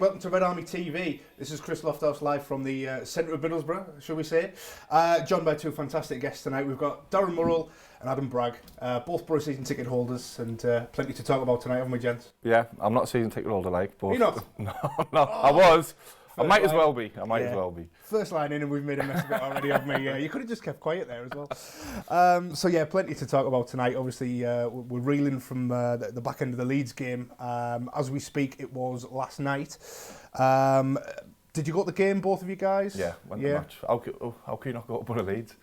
welcome to Red Army TV. This is Chris Lofthouse live from the centre of Middlesbrough, shall we say. Joined by two fantastic guests tonight. We've got Darren Murrell and Adam Bragg, both Boro season ticket holders, and plenty to talk about tonight, haven't we, gents? Yeah, I'm not a season ticket holder, but... You're not? No, I was. I might as well be. First line in and we've made a mess of it already, haven't we? You could have just kept quiet there as well. So yeah, plenty to talk about tonight. Obviously, we're reeling from the back end of the Leeds game. As we speak, it was last night. Did you go to the game, both of you guys? Yeah, went to the match. How can you not go to Boro Leeds?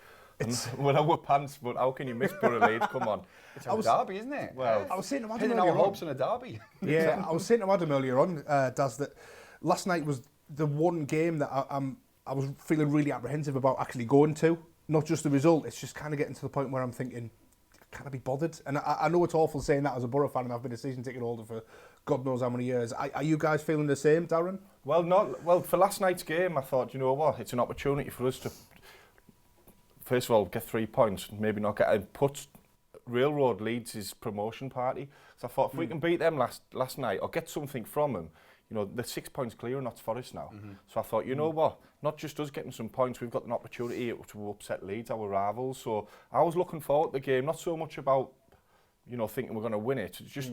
Well, I wear pants, but how can you miss Boro Leeds? Come on. It's a derby, isn't it? Well, I was saying to Adam pinning our hopes on a derby. Yeah, I was saying to Adam earlier on, Daz, that last night was the one game that I was feeling really apprehensive about actually going to. Not just the result, it's just kind of getting to the point where I'm thinking, can I be bothered? And I know it's awful saying that as a Boro fan, and I've been a season ticket holder for God knows how many years. Are you guys feeling the same, Darren? Well, for last night's game, I thought, you know what, it's an opportunity for us to, first of all, get 3 points, maybe not get, put Railroad Leeds' promotion party. So I thought, if we can beat them last night, or get something from them, you know, the 6 points clear and that's Forest now. So I thought, you know what, not just us getting some points, we've got an opportunity to upset Leeds, our rivals. So I was looking forward to the game, not so much about, you know, thinking we're going to win it. Just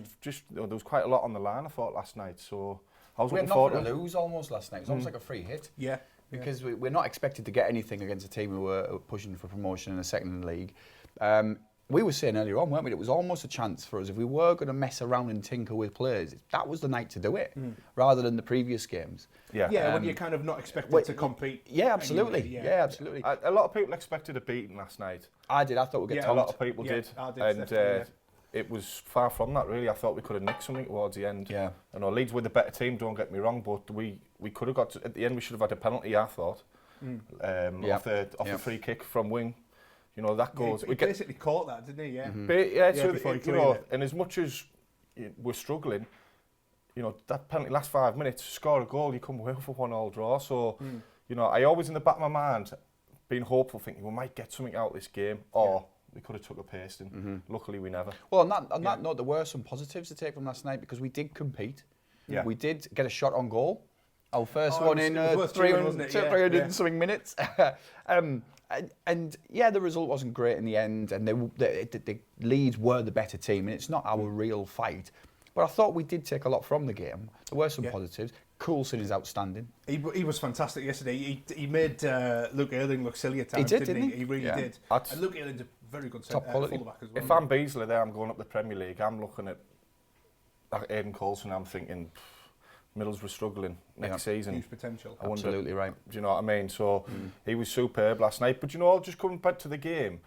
you know, there was quite a lot on the line, I thought, last night. So I was looking forward to it. We had nothing to lose almost last night. It was almost like a free hit. Yeah. Because we're not expected to get anything against a team who were pushing for promotion in the second league. We were saying earlier on, weren't we, it was almost a chance for us, if we were going to mess around and tinker with players, that was the night to do it, rather than the previous games. Yeah, when you're kind of not expected to compete. Yeah, absolutely. Anyway, yeah, absolutely. A lot of people expected a beating last night. I did. I thought we'd get A lot of people did. I did, and it was far from that, really. I thought we could have nicked something towards the end. Yeah. You know, Leeds were the better team, don't get me wrong, but we could have got to, at the end, we should have had a penalty, I thought, off the free kick from wing. You know, that goes... He basically caught that, didn't he? Yeah. So, you know, and as much as we're struggling, you know, that penalty last 5 minutes, score a goal, you come away with a 1-1 draw. So, you know, I always in the back of my mind been hopeful, thinking we might get something out of this game, or we could have took a pasting. Luckily, we never. Well, on that note, there were some positives to take from last night, because we did compete. Yeah. We did get a shot on goal. Our first one in 300 and something minutes. And yeah, the result wasn't great in the end, and the Leeds were the better team, and it's not our real fight. But I thought we did take a lot from the game. There were some positives. Coulson is outstanding. He was fantastic yesterday. He made Luke Ayling look silly at times, didn't didn't he? he? He really did. And Luke Ayling's a very good top quality fullback as well. If I'm Beasley there, I'm going up the Premier League. I'm looking at Aidan Coulson, I'm thinking... Middlesbrough struggling next season. Huge potential. Absolutely right. Do you know what I mean? So he was superb last night. But you know, just coming back to the game,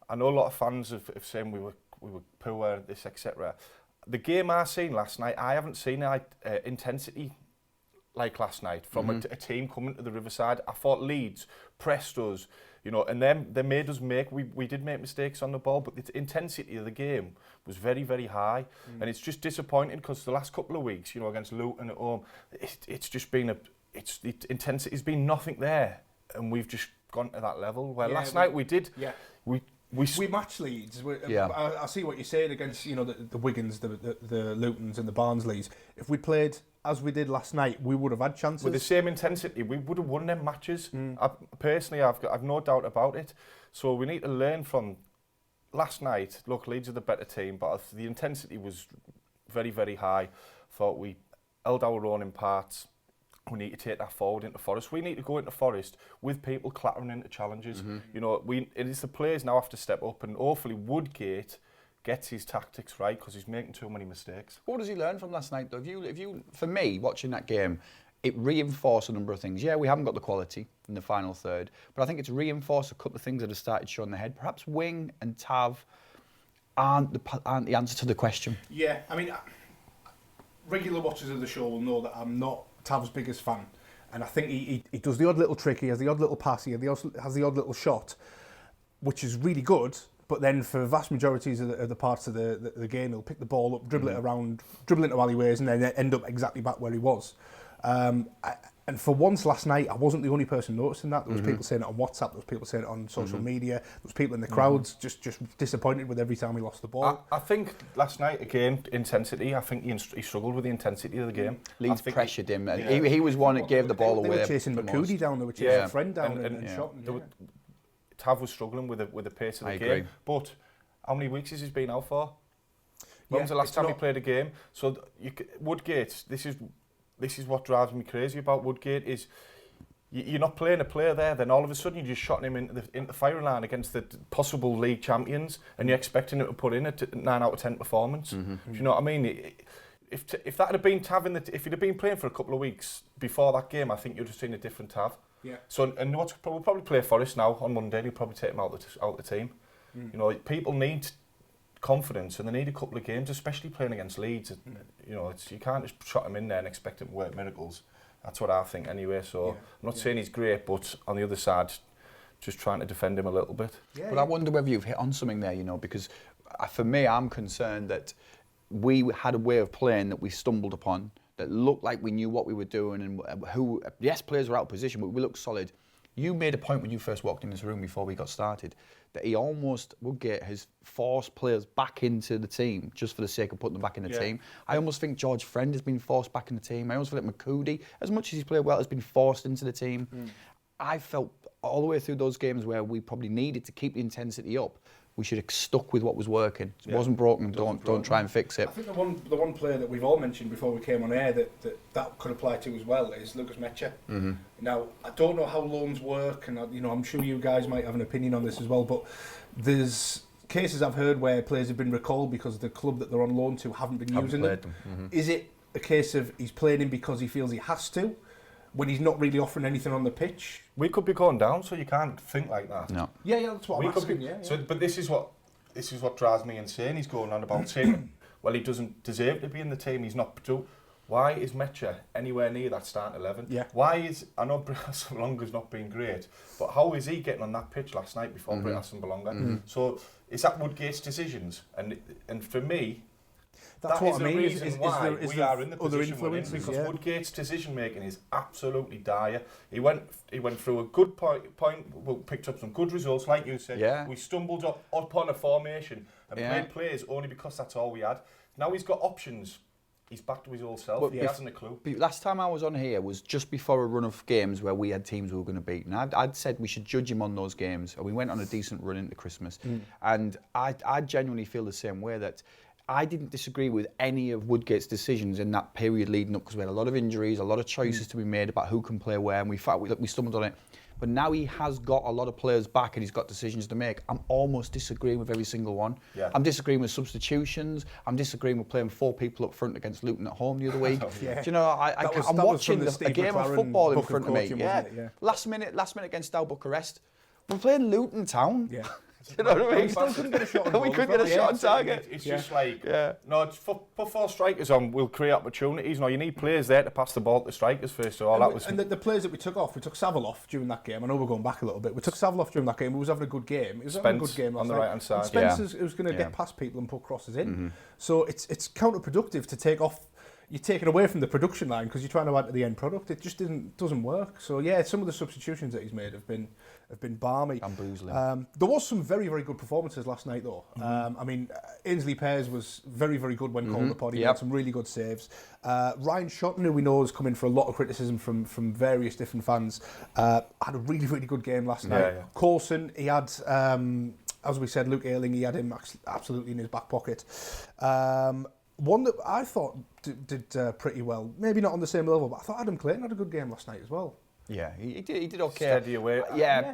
I know a lot of fans have saying we were poor, this, etc. The game I seen last night, I haven't seen intensity like last night from a team coming to the Riverside. I thought Leeds pressed us, you know, and then they made us we did make mistakes on the ball, but the intensity of the game was very, very high. And it's just disappointing because the last couple of weeks, you know, against Luton at home, it's just been the intensity's been nothing there, and we've just gone to that level. Where last night we did, we matched Leeds. I see what you're saying against, you know, the Wigans, the Lutons and the Barnsleys. If we played as we did last night, we would have had chances. With the same intensity, we would have won them matches. Personally, I've no doubt about it. So we need to learn from last night. Look, Leeds are the better team, but the intensity was very, very high. Thought we held our own in parts. We need to take that forward into Forest. We need to go into Forest with people clattering into challenges. You know, it is the players now have to step up, and hopefully Woodgate gets his tactics right, because he's making too many mistakes. What does he learn from last night, though? If you, for me, watching that game, it reinforced a number of things. Yeah, we haven't got the quality in the final third, but I think it's reinforced a couple of things that have started showing their head. Perhaps Wing and Tav aren't the answer to the question. Yeah, I mean, regular watchers of the show will know that I'm not Tav's biggest fan, and I think he does the odd little trick, he has the odd little pass, he has the odd little shot, which is really good. But then for vast majorities of the parts of the game, he'll pick the ball up, dribble it around, dribble into alleyways, and then end up exactly back where he was. And for once last night, I wasn't the only person noticing that. There was people saying it on WhatsApp, there was people saying it on social media, there was people in the crowds just disappointed with every time he lost the ball. I think last night, again, intensity, I think he struggled with the intensity of the game. Leeds pressured him, and he was one that gave the ball away. They were chasing McCoody down, they were chasing Friend down and shot. Tav was struggling with the pace of the game. But how many weeks has he been out for? When was the last time he played a game? So Woodgate, this is what drives me crazy about Woodgate, is you're not playing a player there, then all of a sudden you're just shotting him into the firing line against the possible league champions, and you're expecting him to put in a 9 out of 10 performance. Do you know what I mean? If that had been Tav if he'd have been playing for a couple of weeks before that game, I think you'd have seen a different Tav. Yeah. So we'll probably play Forest now on Monday. He'll probably take him out the team. You know, people need confidence, and they need a couple of games, especially playing against Leeds. You know, you can't just shot him in there and expect him to work miracles. That's what I think anyway. So I'm not saying he's great, but on the other side, just trying to defend him a little bit. But I wonder whether you've hit on something there, you know, because for me, I'm concerned that we had a way of playing that we stumbled upon, that looked like we knew what we were doing, and yes, players were out of position, but we looked solid. You made a point when you first walked in this room before we got started that Woodgate has forced players back into the team just for the sake of putting them back in the team. I almost think George Friend has been forced back in the team. I almost feel like McCoody, as much as he's played well, has been forced into the team. I felt all the way through those games where we probably needed to keep the intensity up, we should have stuck with what was working. It wasn't broken, don't try and fix it. I think the one player that we've all mentioned before we came on air that could apply to as well is Lucas Mecha. Now, I don't know how loans work, and I'm sure you guys might have an opinion on this as well, but there's cases I've heard where players have been recalled because the club that they're on loan to haven't been using them. Is it a case of he's playing him because he feels he has to, when he's not really offering anything on the pitch? We could be going down, so you can't think like that. No. Yeah, that's what I'm asking. So, but this is what drives me insane. He's going on about saying, well, he doesn't deserve to be in the team. He's not. Why is Mecha anywhere near that starting 11? Yeah. Why is, I know Britas Belonga's not been great, but how is he getting on that pitch last night before Britas Belonga? So is that Woodgate's decisions? And for me, that's that what is I mean. The reason why we are in the position we're in, because Woodgate's decision making is absolutely dire. He went through a good point, picked up some good results, like you said. Yeah. We stumbled upon a formation and played players only because that's all we had. Now he's got options. He's back to his old self. He hasn't a clue. Last time I was on here was just before a run of games where we had teams we were going to beat. And I'd said we should judge him on those games. And we went on a decent run into Christmas. And I genuinely feel the same way, that I didn't disagree with any of Woodgate's decisions in that period leading up, because we had a lot of injuries, a lot of choices to be made about who can play where, and we stumbled on it. But now he has got a lot of players back and he's got decisions to make. I'm almost disagreeing with every single one. Yeah. I'm disagreeing with substitutions. I'm disagreeing with playing 4 people up front against Luton at home the other week. Do you know, I'm watching a game of football in front of me. Last minute against Steaua Bucharest. We're playing Luton Town. Yeah. You know what I mean? We still couldn't get a shot on goal. We couldn't get a shot on target. It's just like, no, it's put 4 strikers on, we'll create opportunities. No, you need players there to pass the ball to strikers first of all. And the players that we took off, we took Saville off during that game. I know we're going back a little bit. We took Saville off during that game. He was having a good game. He was having a good game on the right-hand side. Spence was going to get past people and put crosses in. So it's counterproductive to take off. You're taking away from the production line because you're trying to add to the end product. It just doesn't work. So yeah, some of the substitutions that he's made have been balmy. And boozling. There was some very, very good performances last night though. I mean, Ainsley Pears was very, very good when called upon. He had some really good saves. Ryan Shotton, who we know has come in for a lot of criticism from various different fans, had a really, really good game last night. Yeah. Coulson, he had, as we said, Luke Ayling, he had him absolutely in his back pocket. One that I thought did pretty well, maybe not on the same level, but I thought Adam Clayton had a good game last night as well. Yeah, he did okay. Steady away.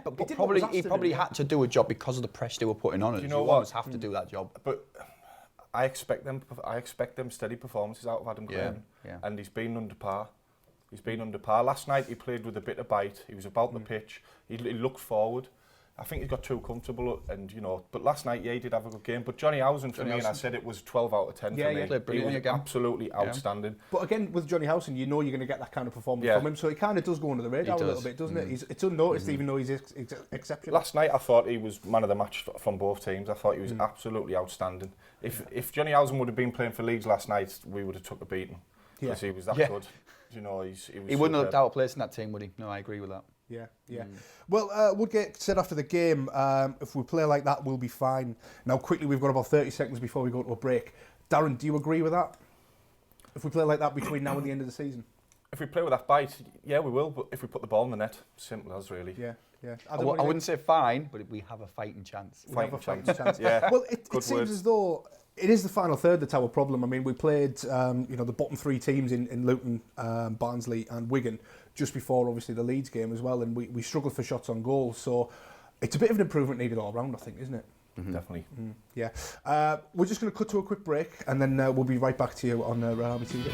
But he probably had to do a job because of the pressure they were putting on us. You know what? Always have to do that job. But I expect them steady performances out of Adam Clayton, and he's been under par. Last night he played with a bit of bite. He was about the pitch. He looked forward. I think he got too comfortable, and but last night, he did have a good game. But Johnny Howson, for me, and I said it was 12 out of 10 for me. He was absolutely outstanding. But again, with Johnny Howson, you know you're going to get that kind of performance from him, so he kind of does go under the radar a little bit, doesn't it? It's unnoticed, even though he's exceptional. Last night, I thought he was man of the match from both teams. I thought he was absolutely outstanding. If Johnny Howson would have been playing for Leeds last night, we would have took a beating, because he was that good. You know, he was He wouldn't have looked superb. out of place in that team, would he? No, I agree with that. Yeah, yeah. Well, Woodgate said after the game, if we play like that, we'll be fine. Now, quickly, we've got about 30 seconds before we go to a break. Darren, do you agree with that? If we play like that between now and the end of the season? If we play with that bite, yeah, we will. But if we put the ball in the net, simple as really. Yeah, yeah. I wouldn't say fine, but we have a fighting chance. We have a fighting chance. Yeah. Well, it Good seems words. as though it is the final third that's our problem. I mean, we played, the bottom three teams in Luton, Barnsley and Wigan just before, obviously, the Leeds game as well, and we struggled for shots on goal. So it's a bit of an improvement needed all round, I think, isn't it? Definitely. Yeah. We're just going to cut to a quick break, and then we'll be right back to you on RedArmyTV.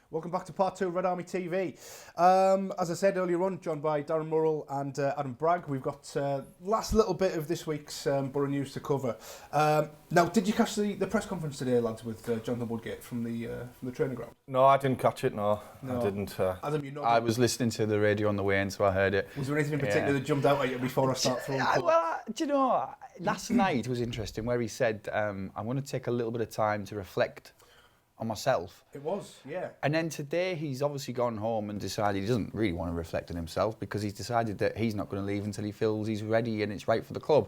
Welcome back to part 2 of Red Army TV. As I said earlier on, joined by Darren Murrell and Adam Bragg, we've got last little bit of this week's Boro news to cover. Now, did you catch the press conference today, lads, with Jonathan Woodgate from the training ground? No, I didn't catch it. No. I didn't. Adam, you know, I was listening to the radio on the way in, so I heard it. was there anything in particular that jumped out at you before I start throwing? Do you know, last night was interesting where he said, I'm going to take a little bit of time to reflect on myself. It was, yeah. And then today he's obviously gone home and decided he doesn't really want to reflect on himself because he's decided that he's not going to leave until he feels he's ready and it's right for the club.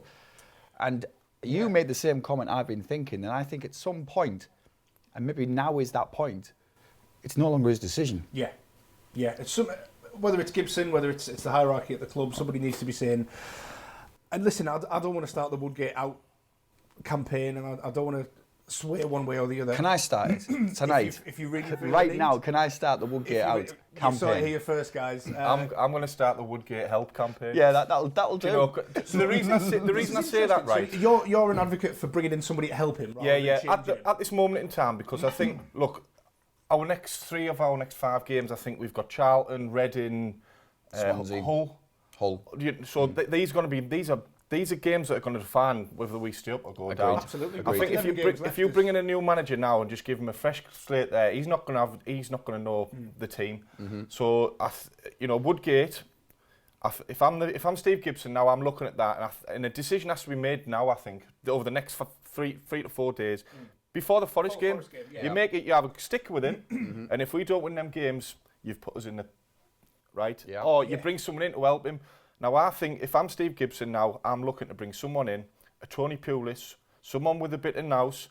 And you made the same comment I've been thinking, and I think at some point, and maybe now is that point, it's no longer his decision. Yeah, yeah. It's whether it's Gibson, whether it's the hierarchy at the club, somebody needs to be saying, and listen, I don't want to start the Woodgate out campaign, and I don't want to sway one way or the other. Can I start it tonight? if you really feel right the need. now, can I start the Woodgate out campaign? You saw it here first, guys. I'm going to start the Woodgate help campaign. Yeah, that'll do. You know, so the reason I say that, right? So you're an advocate for bringing in somebody to help him. Yeah. At this moment in time, because I think, look, our next 5 games, I think we've got Charlton, Reading, Swansea, Hull. So these are games that are going to define whether we stay up or go down. Absolutely. I think if you bring in a new manager now and just give him a fresh slate there, he's not going to know the team. So Woodgate. If I'm Steve Gibson now, I'm looking at that, and a decision has to be made now. I think over the next 3 to 4 days, before the Forest game, you make it. You have a stick with it, and if we don't win them games, you've put us in the right. Yeah. Or you bring someone in to help him. Now, I think if I'm Steve Gibson now, I'm looking to bring someone in, a Tony Pulis, someone with a bit of nous,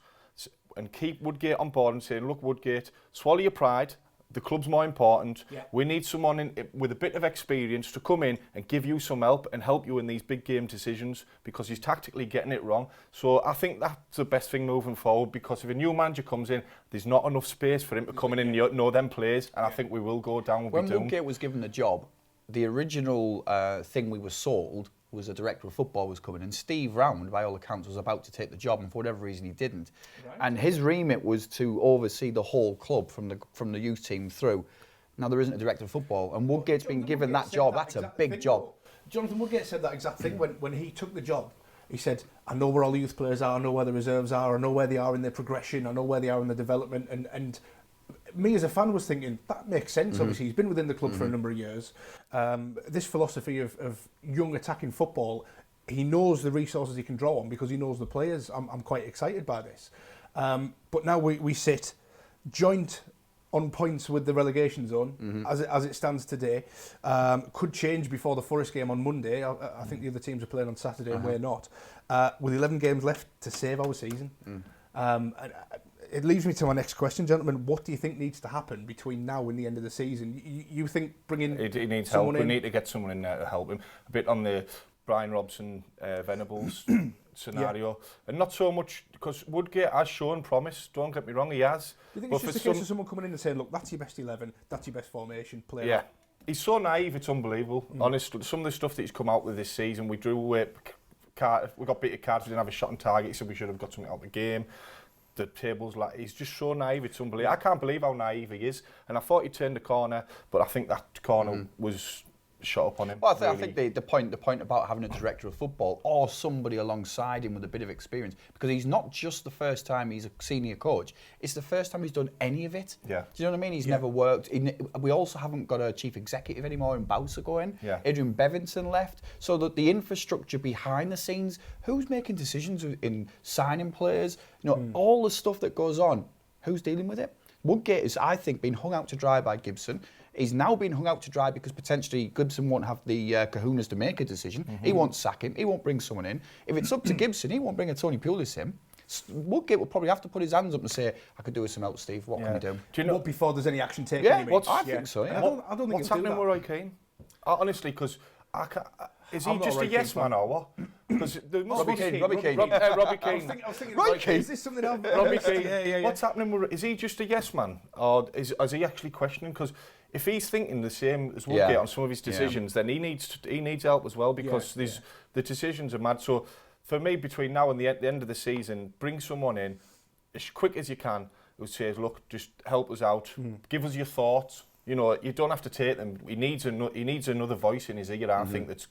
and keep Woodgate on board and saying, look, Woodgate, swallow your pride. The club's more important. Yeah. We need someone with a bit of experience to come in and give you some help and help you in these big game decisions because he's tactically getting it wrong. So I think that's the best thing moving forward because if a new manager comes in, there's not enough space for him to come in and know them players, and I think we will go down. When Woodgate was given the job, the original thing we were sold was a director of football was coming, and Steve Round, by all accounts, was about to take the job, and for whatever reason he didn't. Right. And his remit was to oversee the whole club from the youth team through. Now there isn't a director of football, and Woodgate's been given that job. That's a big job. Jonathan Woodgate said that exact thing when he took the job. He said, I know where all the youth players are, I know where the reserves are, I know where they are in their progression, I know where they are in their development, and me as a fan was thinking, that makes sense, obviously. He's been within the club for a number of years. This philosophy of young attacking football, he knows the resources he can draw on because he knows the players. I'm quite excited by this. But now we sit joint on points with the relegation zone as it stands today. Could change before the Forest game on Monday. I think the other teams are playing on Saturday and we're not. With 11 games left to save our season. It leads me to my next question, gentlemen. What do you think needs to happen between now and the end of the season? You think bringing he needs help. We need to get someone in there to help him. A bit on the Brian Robson Venables scenario, and not so much because Woodgate has shown promise. Don't get me wrong, he has. Do you think it's just a case of someone coming in and saying, "Look, that's your best 11, that's your best formation, play Yeah, that." he's so naive, it's unbelievable. Honestly, some of the stuff that he's come out with this season, we drew away. We got beat at cards. We didn't have a shot on target, so we should have got something out of the game. The tables, like, he's just so naive, it's unbelievable. I can't believe how naive he is. And I thought he turned the corner, but I think that corner was shot up on him. Well, I think the point about having a director of football or somebody alongside him with a bit of experience, because he's not just the first time he's a senior coach, it's the first time he's done any of it. Yeah. Do you know what I mean? He's never worked. We also haven't got a chief executive anymore in Bowser going. Yeah. Adrian Bevinson left. So that the infrastructure behind the scenes, who's making decisions in signing players, all the stuff that goes on, who's dealing with it? Woodgate is, I think, being hung out to dry by Gibson. He's now being hung out to dry because potentially Gibson won't have the kahunas to make a decision. He won't sack him. He won't bring someone in. If it's up to Gibson, he won't bring a Tony Pulis in. Woodgate will probably have to put his hands up and say, "I could do with some help, Steve. What can we do?" Do you know, what before there's any action taken? Yeah, you mean? I think so. Yeah. I don't think What's he'll do happening that. with Roy Keane? Honestly, because is he I'm not just a a Roy yes Keane man fan. or what? Because Robbie Keane. Robbie Keane. I was thinking, Roy Keane. is this something else? Robbie Keane. Yeah. What's happening with? Is he just a yes man, or is he actually questioning? Because if he's thinking the same as Woodgate on some of his decisions, then he needs help as well, because the decisions are mad. So for me, between now and the end of the season, bring someone in as quick as you can who says, "Look, just help us out. Give us your thoughts." You know, you don't have to take them. He needs another voice in his ear. I think that's.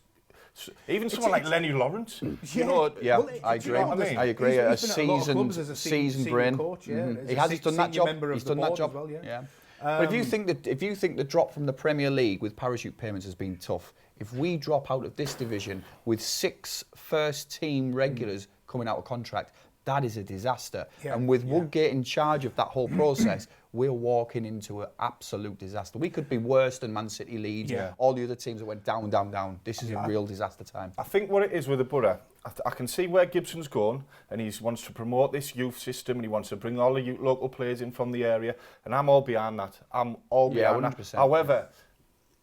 Even someone like Lenny Lawrence, you know. Yeah, Well, I do you know agree. what I mean? I agree. He's been at a lot of clubs as a seasoned brain. coach, He's done that job. He's done that job. Well, yeah. But if you think the drop from the Premier League with parachute payments has been tough, if we drop out of this division with 6 first-team regulars coming out of contract, that is a disaster. Yeah. And with Woodgate in charge of that whole process, we're walking into an absolute disaster. We could be worse than Man City, Leeds, all the other teams that went down, down, down. This is a real disaster time. I think what it is with the Boro, I can see where Gibson's going, and he wants to promote this youth system, and he wants to bring all the local players in from the area, and I'm all behind that. I'm all behind 100%. that. However,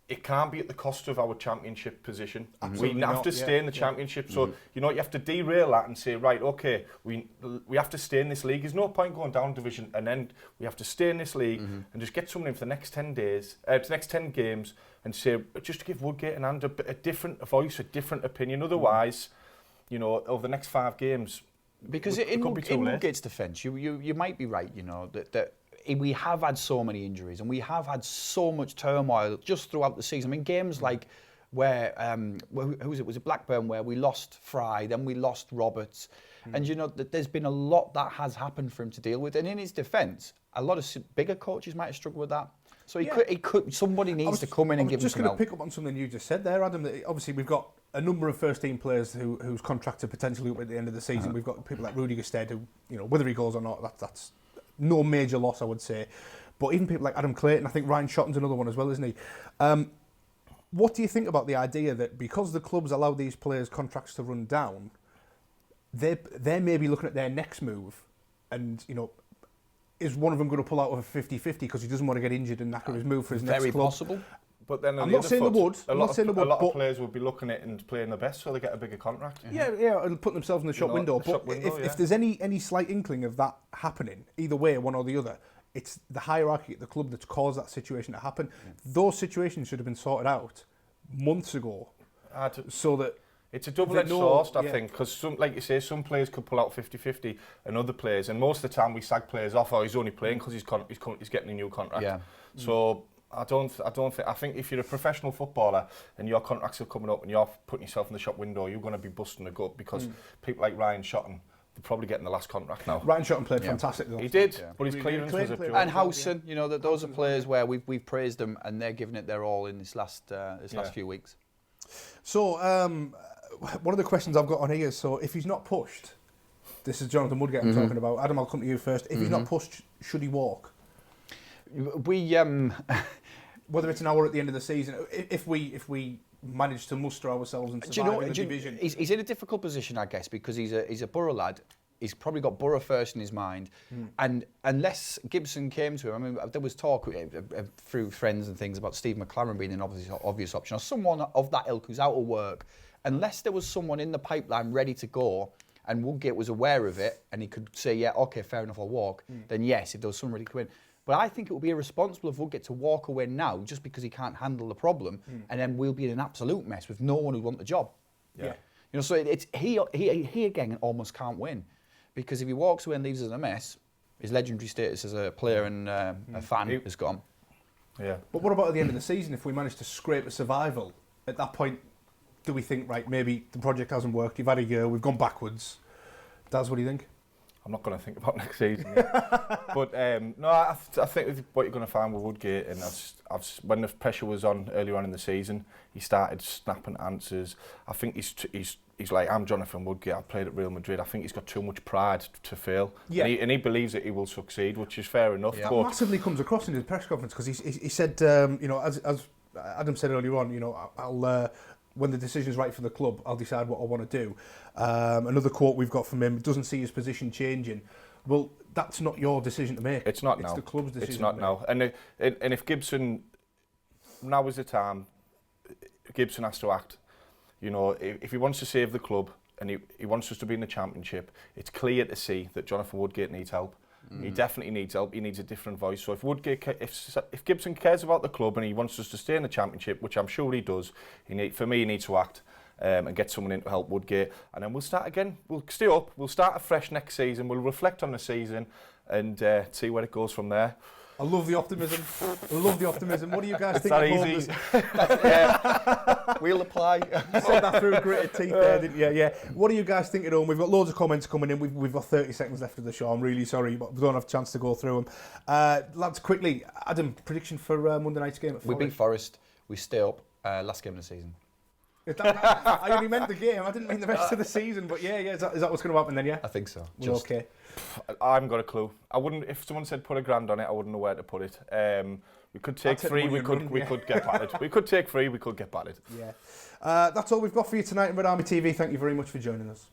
it can't be at the cost of our championship position. Absolutely we have not, to stay in the championship. So, you know, you have to derail that and say, right, okay, we have to stay in this league. There's no point going down division, and then we have to stay in this league and just get someone in for the next 10 days, the next 10 games, and say, just to give Woodgate and Andrew a different voice, a different opinion. Otherwise, you know, over the next 5 games, because it in could be too late. Woodgate's defence, you might be right, you know, that we have had so many injuries and we have had so much turmoil just throughout the season. I mean, games like where, who was it? Was it Blackburn, where we lost Fry, then we lost Roberts. And, you know, that there's been a lot that has happened for him to deal with. And in his defence, a lot of bigger coaches might have struggled with that. So he could. Somebody needs to come in and give him some help. I was just going to pick up on something you just said there, Adam. That obviously, we've got a number of first-team players whose contracts are potentially up at the end of the season. We've got people like Rudy Gestead, who, you know, whether he goes or not, that's no major loss, I would say. But even people like Adam Clayton, I think Ryan Shotton's another one as well, isn't he? What do you think about the idea that because the clubs allow these players' contracts to run down, they may be looking at their next move, and, you know, is one of them going to pull out of a 50-50 because he doesn't want to get injured and knacker his move for his next club? Very possible. But then I'm not saying they would. A lot of players would be looking at it and playing their best, so they get a bigger contract. Yeah, and put themselves in the shop window. But if there's any slight inkling of that happening, either way, one or the other, it's the hierarchy at the club that's caused that situation to happen. Those situations should have been sorted out months ago, so that it's a double-edged sword, I think, because like you say, some players could pull out 50-50, and other players, and most of the time we sag players off, or he's only playing because he's getting a new contract. Yeah. So I think if you're a professional footballer and your contracts are coming up and you're putting yourself in the shop window, you're going to be busting a gut, because people like Ryan Shotton, they're probably getting the last contract now. Ryan Shotton played fantastic. He did, but his clearance was a joke. And Howson, you know, those are players where we've praised them and they're giving it their all in this last few weeks. So one of the questions I've got on here is, so if he's not pushed, this is Jonathan Woodgate I'm talking about. Adam, I'll come to you first. If he's not pushed, should he walk? Whether it's an hour at the end of the season, if we manage to muster ourselves and survive in the division. He's in a difficult position, I guess, because he's a Boro lad. He's probably got Boro first in his mind, and unless Gibson came to him, I mean, there was talk through friends and things about Steve McLaren being an obvious option, or someone of that ilk who's out of work. Unless there was someone in the pipeline ready to go, and Woodgate was aware of it, and he could say, yeah, okay, fair enough, I'll walk, then yes, if there was somebody who could win. But I think it would be irresponsible of Woodgate to walk away now just because he can't handle the problem, and then we'll be in an absolute mess with no one who'd want the job. Yeah. You know, so he again almost can't win, because if he walks away and leaves us in a mess, his legendary status as a player and a fan is gone. Yeah. But what about at the end of the season? If we manage to scrape a survival, at that point, do we think, right, maybe the project hasn't worked, you've had a year, we've gone backwards. Daz, what do you think? I'm not going to think about next season yet. But no, I think what you're going to find with Woodgate, and when the pressure was on earlier on in the season, he started snapping answers. I think he's like, I'm Jonathan Woodgate, I played at Real Madrid. I think he's got too much pride to fail. Yeah. And he believes that he will succeed, which is fair enough. Yeah. But that massively comes across in his press conference, because he said, you know, as Adam said earlier on, you know, I'll when the decision's right for the club, I'll decide what I want to do. Another quote we've got from him, doesn't see his position changing. Well, that's not your decision to make. It's not now. It's the club's decision. It's not now. And if Gibson, now is the time, Gibson has to act. You know, if he wants to save the club and he wants us to be in the Championship, it's clear to see that Jonathan Woodgate needs help. He definitely needs help. He needs a different voice. So if Gibson cares about the club and he wants us to stay in the Championship, which I'm sure he does, for me he needs to act and get someone in to help Woodgate. And then we'll start again. We'll stay up. We'll start afresh next season. We'll reflect on the season and see where it goes from there. I love the optimism. I love the optimism. What do you guys It's think? that easy. We'll apply. You said that through gritted teeth there, didn't you? Yeah. What do you guys think at home? We've got loads of comments coming in. We've got 30 seconds left of the show. I'm really sorry, but we don't have a chance to go through them. Lads, quickly, Adam, prediction for Monday night's game at Forest? We beat Forest. We stay up. Last game of the season. I only meant the game. I didn't mean the rest of the season. But yeah. Is that what's going to happen then? Yeah. I think so. We're okay. I haven't got a clue. I wouldn't. If someone said put £1,000 on it, I wouldn't know where to put it. We could take three. We could get battered. We could take three. We could get battered. Yeah. That's all we've got for you tonight on Red Army TV. Thank you very much for joining us.